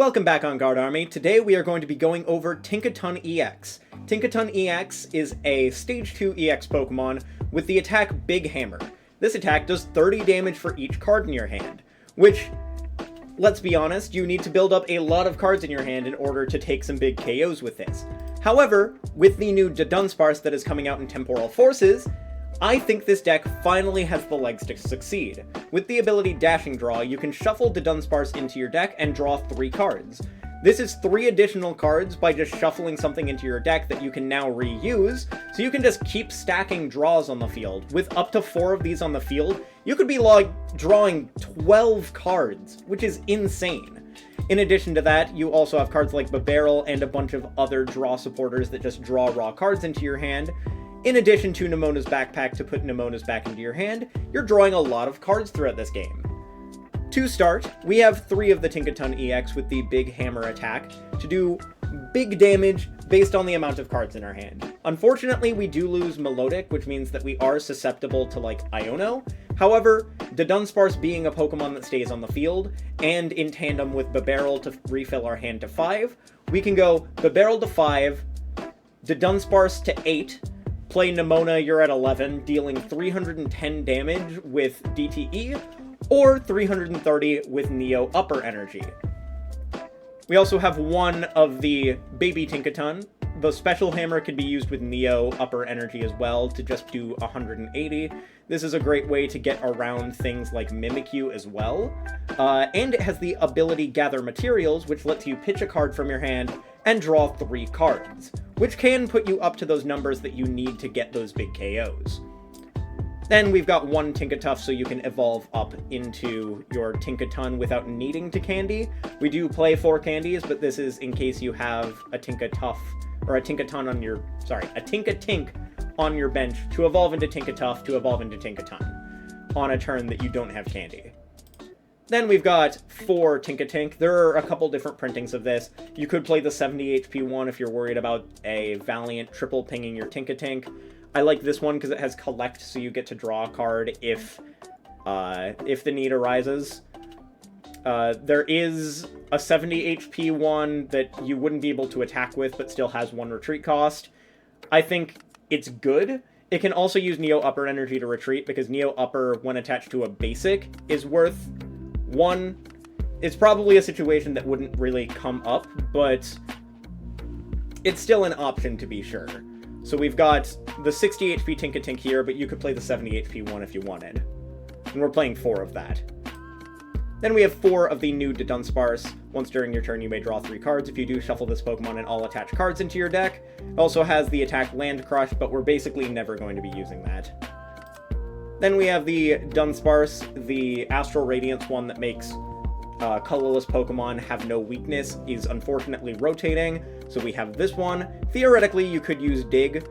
Welcome back on Guard Army. Today we are going to be going over Tinkaton EX. Tinkaton EX is a Stage 2 EX Pokemon with the attack Big Hammer. This attack does 30 damage for each card in your hand, which, let's be honest, you need to build up a lot of cards in your hand in order to take some big KOs with this. However, with the new Dudunsparce that is coming out in Temporal Forces, I think this deck finally has the legs to succeed. With the ability Dashing Draw, you can shuffle Dudunsparce into your deck and draw 3 cards. This is 3 additional cards by just shuffling something into your deck that you can now reuse, so you can just keep stacking draws on the field. With up to 4 of these on the field, you could be drawing 12 cards, which is insane. In addition to that, you also have cards like Bibarel and a bunch of other draw supporters that just draw raw cards into your hand. In addition to Nemona's Backpack to put Nemona's back into your hand, you're drawing a lot of cards throughout this game. To start, we have 3 of the Tinkaton EX with the Big Hammer attack to do big damage based on the amount of cards in our hand. Unfortunately, we do lose Melodic, which means that we are susceptible to, Iono. However, Dudunsparce being a Pokemon that stays on the field, and in tandem with Bibarel to refill our hand to 5, we can go Bibarel to 5, Dudunsparce to 8, play Nemona, you're at 11, dealing 310 damage with DTE, or 330 with Neo+Upper+Energy. We also have 1 of the Baby Tinkaton. The Special Hammer can be used with Neo+Upper+Energy as well to just do 180. This is a great way to get around things like Mimikyu as well. And it has the ability Gather Materials, which lets you pitch a card from your hand and draw 3 cards, which can put you up to those numbers that you need to get those big KOs. Then we've got 1 Tinkatuff, so you can evolve up into your Tinkaton without needing to candy. We do play 4 candies, but this is in case you have a Tinkatuff, or a Tinkaton on your, a Tinkatink on your bench to evolve into Tinkatuff to evolve into Tinkaton on a turn that you don't have candy. Then we've got 4 Tinkatink. There are a couple different printings of this. You could play the 70 HP one if you're worried about a Valiant triple pinging your Tinkatink. I like this one because it has Collect, so you get to draw a card if the need arises. There is a 70 HP one that you wouldn't be able to attack with, but still has 1 retreat cost. I think it's good. It can also use Neo+Upper+Energy to retreat, because Neo+Upper, when attached to a basic, is worth 1. It's probably a situation that wouldn't really come up, but it's still an option to be sure. So we've got the 60 HP Tinkatink here, but you could play the 70 HP one if you wanted. And we're playing 4 of that. Then we have 4 of the new Dudunsparce. Once during your turn, you may draw 3 cards. If you do, shuffle this Pokemon and all attach cards into your deck. It also has the attack Land Crush, but we're basically never going to be using that. Then we have the Dunsparce, the Astral Radiance one that makes colorless Pokemon have no weakness, is unfortunately rotating, so we have this one. Theoretically, you could use Dig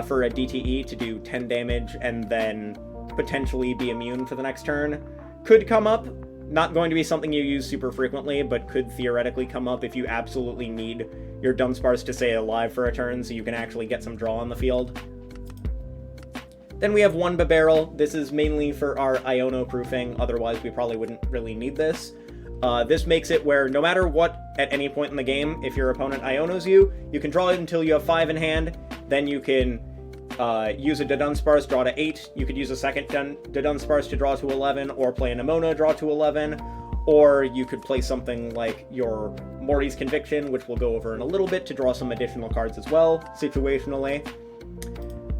for a DTE to do 10 damage and then potentially be immune for the next turn. Could come up. Not going to be something you use super frequently, but could theoretically come up if you absolutely need your Dunsparce to stay alive for a turn so you can actually get some draw on the field. Then we have 1 Bibarel. This is mainly for our Iono proofing, otherwise we probably wouldn't really need this. This makes it where no matter what, at any point in the game, if your opponent Ionos you, you can draw it until you have 5 in hand, then you can use a Dudunsparce, draw to 8, you could use a second Dudunsparce to draw to 11, or play a Nemona, draw to 11, or you could play something like your Morty's Conviction, which we'll go over in a little bit, to draw some additional cards as well, situationally.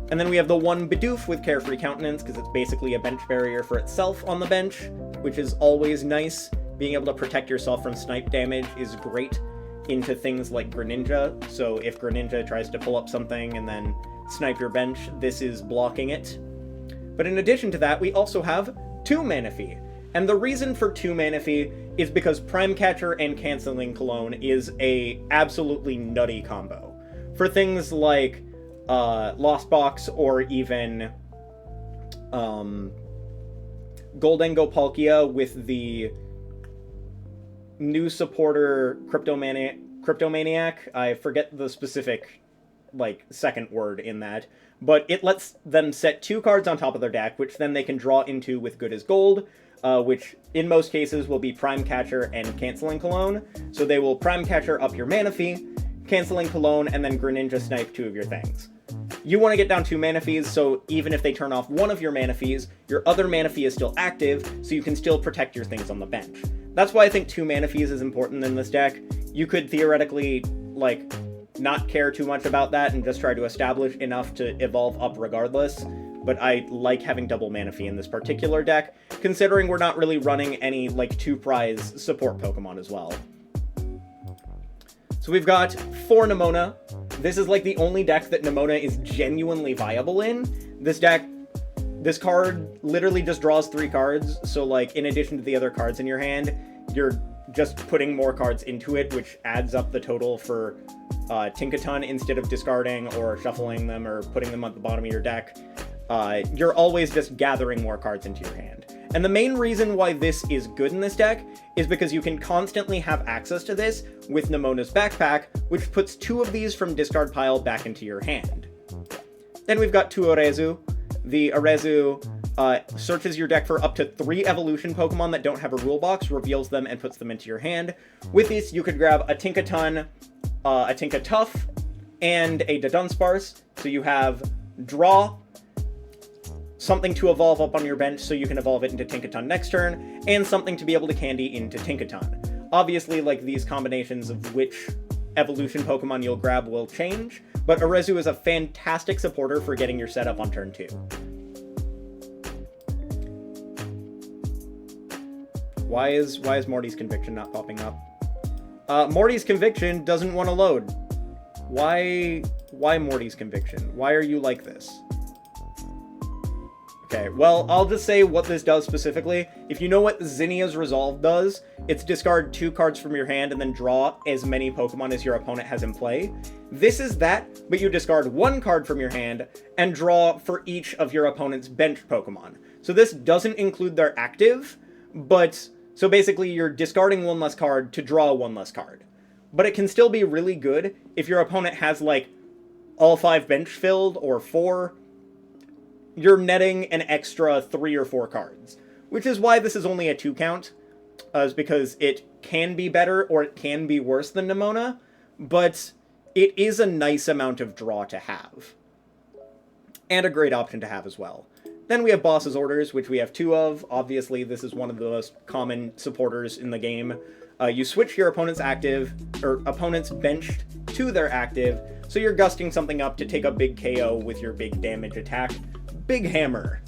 And then we have the 1 Bidoof with Carefree Countenance, because it's basically a bench barrier for itself on the bench, which is always nice. Being able to protect yourself from snipe damage is great into things like Greninja, so if Greninja tries to pull up something and then snipe your bench, this is blocking it. But in addition to that, we also have 2 Manaphy. And the reason for 2 Manaphy is because Prime Catcher and Canceling Cologne is a absolutely nutty combo. For things like Lost Box or even Goldengo Palkia with the new supporter Cryptomaniac. I forget the specific second word in that, but it lets them set 2 cards on top of their deck, which then they can draw into with Good as Gold. which in most cases will be Prime Catcher and Canceling Cologne. So they will Prime Catcher up your Manaphy, Canceling Cologne, and then Greninja Snipe 2 of your things. You want to get down 2 Manaphies, so even if they turn off one of your Manaphies, your other Manaphy is still active, so you can still protect your things on the bench. That's why I think 2 Manaphies is important in this deck. You could theoretically, like, not care too much about that and just try to establish enough to evolve up regardless, but I like having double Manaphy in this particular deck, considering we're not really running any, like, 2-prize support Pokemon as well. So we've got 4 Nemona. This is like the only deck that Nemona is genuinely viable in. This deck, this card literally just draws 3 cards, so like in addition to the other cards in your hand, you're just putting more cards into it, which adds up the total for Tinkaton instead of discarding or shuffling them or putting them at the bottom of your deck. You're always just gathering more cards into your hand. And the main reason why this is good in this deck is because you can constantly have access to this with Nemona's Backpack, which puts 2 of these from discard pile back into your hand. Then we've got 2 Arezu. The Arezu searches your deck for up to 3 evolution Pokemon that don't have a rule box, reveals them, and puts them into your hand. With these, you could grab a Tinkaton, a Tinkatuff, and a Dudunsparce. So you have draw, something to evolve up on your bench so you can evolve it into Tinkaton next turn, and something to be able to candy into Tinkaton. Obviously, like, these combinations of which evolution Pokemon you'll grab will change, but Arezu is a fantastic supporter for getting your setup on turn 2. Why is Morty's Conviction not popping up? Morty's Conviction doesn't want to load. Why Morty's Conviction? Why are you like this? Okay, well, I'll just say what this does specifically. If you know what Zinnia's Resolve does, it's discard 2 cards from your hand and then draw as many Pokemon as your opponent has in play. This is that, but you discard 1 card from your hand and draw for each of your opponent's bench Pokemon. So this doesn't include their active, but so basically you're discarding 1 less card to draw 1 less card. But it can still be really good if your opponent has, like, all 5 bench filled or 4. You're netting an extra 3 or 4 cards, which is why this is only a 2 count, is because it can be better or it can be worse than Nemona, but it is a nice amount of draw to have, and a great option to have as well. Then we have Boss's Orders, which we have 2 of. Obviously, this is one of the most common supporters in the game. You switch your opponent's active, or opponent's benched to their active, so you're gusting something up to take a big KO with your big damage attack. Big Hammer.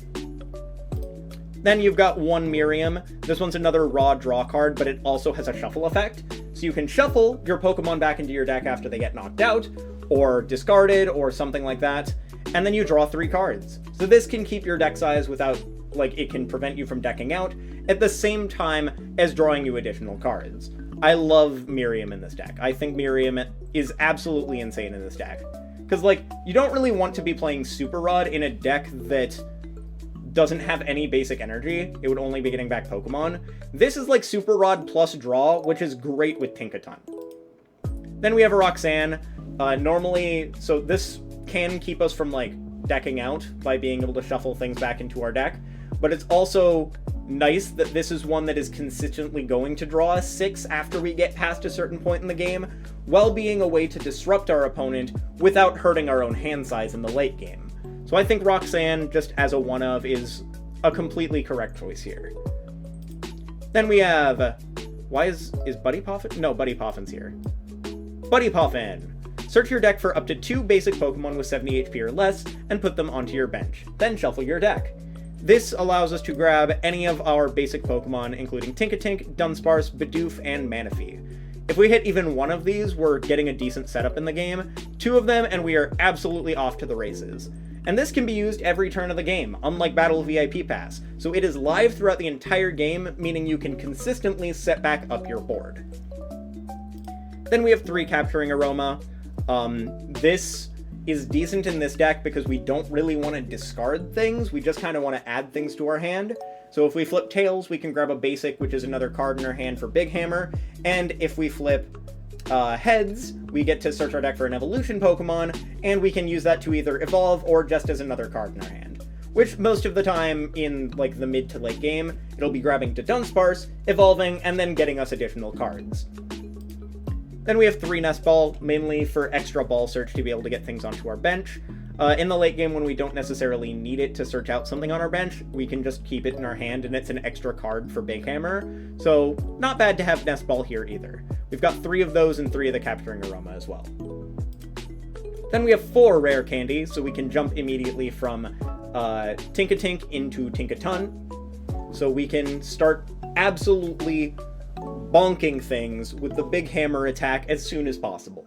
Then you've got 1 Miriam. This one's another raw draw card, but it also has a shuffle effect. So you can shuffle your Pokemon back into your deck after they get knocked out, or discarded, or something like that, and then you draw 3 cards. So this can keep your deck size without, like, it can prevent you from decking out, at the same time as drawing you additional cards. I love Miriam in this deck. I think Miriam is absolutely insane in this deck. Because, like, you don't really want to be playing Super Rod in a deck that doesn't have any basic energy. It would only be getting back Pokemon. This is like Super Rod plus draw, which is great with Tinkaton. Then we have a Roxanne. Normally, so this can keep us from, like, decking out by being able to shuffle things back into our deck. But it's also nice that this is one that is consistently going to draw us 6 after we get past a certain point in the game, while being a way to disrupt our opponent without hurting our own hand size in the late game. So I think Roxanne, just as a one-of, is a completely correct choice here. Then we have... Why is Buddy+Poffin? No, Buddy+Poffin's here. Buddy+Poffin! Search your deck for up to 2 basic Pokemon with 70 HP or less, and put them onto your bench. Then shuffle your deck. This allows us to grab any of our basic Pokemon, including Tinkatink, Dunsparce, Bidoof, and Manaphy. If we hit even one of these, we're getting a decent setup in the game. 2 of them, and we are absolutely off to the races. And this can be used every turn of the game, unlike Battle VIP Pass, so it is live throughout the entire game, meaning you can consistently set back up your board. Then we have 3 Capturing Aroma. This is decent in this deck because we don't really want to discard things, we just kind of want to add things to our hand. So if we flip Tails, we can grab a basic, which is another card in our hand for Big Hammer, and if we flip Heads, we get to search our deck for an evolution Pokemon, and we can use that to either evolve or just as another card in our hand. which most of the time in, like, the mid to late game, it'll be grabbing Dudunsparce, evolving, and then getting us additional cards. Then we have 3 Nest Ball, mainly for extra ball search to be able to get things onto our bench. In the late game, when we don't necessarily need it to search out something on our bench, we can just keep it in our hand, and it's an extra card for Big Hammer, so not bad to have Nest Ball here either. We've got 3 of those and 3 of the Capturing Aroma as well. Then we have 4 Rare Candy, so we can jump immediately from Tinkatink into Tinkatun, so we can start absolutely bonking things with the Big Hammer attack as soon as possible.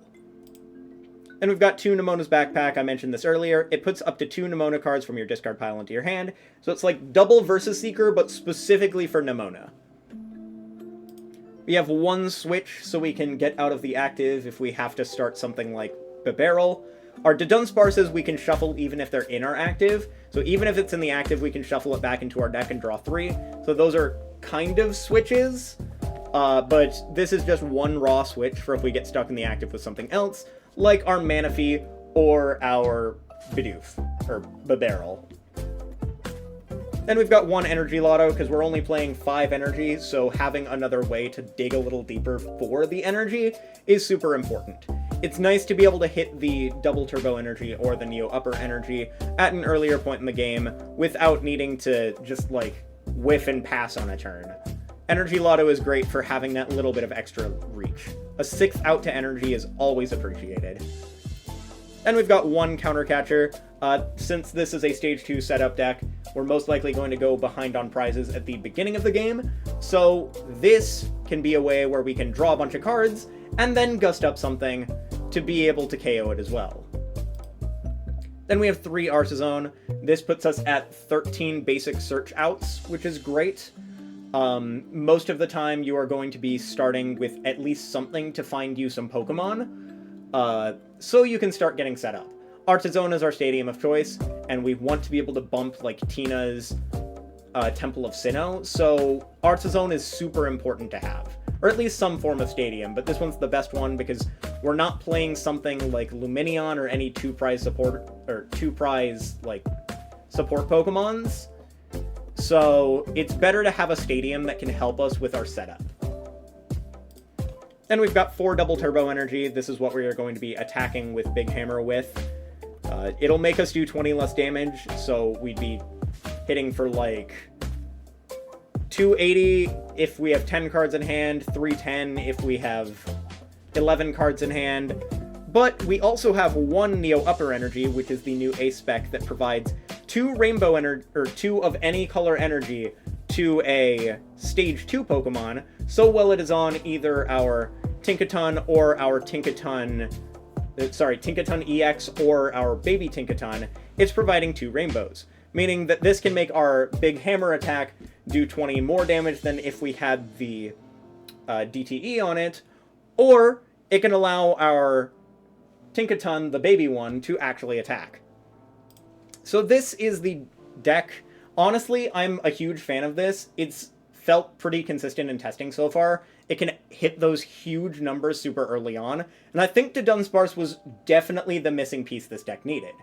And we've got 2 Nemona's Backpack, I mentioned this earlier. It puts up to 2 Nemona cards from your discard pile into your hand, so it's like double Versus Seeker, but specifically for Nemona. We have 1 Switch, so we can get out of the active if we have to start something like Bibarel. Our Dudunsparces we can shuffle even if they're in our active, so even if it's in the active, we can shuffle it back into our deck and draw 3. So those are kind of switches, but this is just 1 raw switch for if we get stuck in the active with something else, like our Manaphy or our Bidoof, or Bibarel. Then we've got 1 Energy Loto, because we're only playing 5 energy, so having another way to dig a little deeper for the energy is super important. It's nice to be able to hit the double turbo energy or the Neo+Upper+Energy at an earlier point in the game without needing to just, like, whiff and pass on a turn. Energy Loto is great for having that little bit of extra reach. A 6th out to energy is always appreciated. Then we've got 1 Counter Catcher. Since this is a Stage 2 setup deck, we're most likely going to go behind on prizes at the beginning of the game, so this can be a way where we can draw a bunch of cards and then gust up something to be able to KO it as well. Then we have 3 Artazon. This puts us at 13 basic search outs, which is great. Most of the time you are going to be starting with at least something to find you some Pokemon, so you can start getting set up. Artazon is our stadium of choice, and we want to be able to bump, like, Tina's Temple of Sinnoh, so Artazon is super important to have. Or at least some form of stadium, but this one's the best one because we're not playing something like Lumineon or any 2-prize support, or 2-prize, like, support Pokemons. So it's better to have a stadium that can help us with our setup. Then we've got 4 double turbo energy. This is what we are going to be attacking with Big Hammer with. It'll make us do 20 less damage, so we'd be hitting for like 280 if we have 10 cards in hand, 310 if we have 11 cards in hand. But we also have 1 Neo+Upper+Energy, which is the new ace spec that provides 2 rainbow energy, or 2 of any color energy to a Stage 2 Pokemon, so well it is on either our Tinkatun or our Tinkatun EX or our baby Tinkatun, it's providing 2 rainbows, meaning that this can make our Big Hammer attack do 20 more damage than if we had the DTE on it, or it can allow our Tinkatun, the baby one, to actually attack. So this is the deck. Honestly, I'm a huge fan of this. It's felt pretty consistent in testing so far. It can hit those huge numbers super early on, and I think Dudunsparce was definitely the missing piece this deck needed.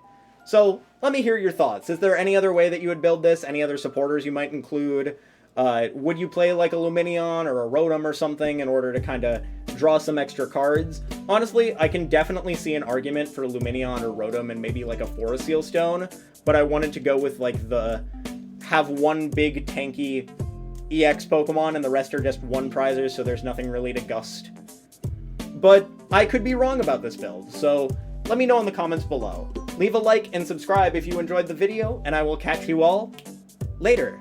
So let me hear your thoughts. Is there any other way that you would build this? Any other supporters you might include? Would you play like a Lumineon or a Rotom or something in order to kind of draw some extra cards? Honestly, I can definitely see an argument for Lumineon or Rotom and maybe like a Forest Seal Stone, but I wanted to go with like the have 1 big tanky EX Pokemon and the rest are just 1-prizers, so there's nothing really to gust. But I could be wrong about this build, so let me know in the comments below. Leave a like and subscribe if you enjoyed the video, and I will catch you all later.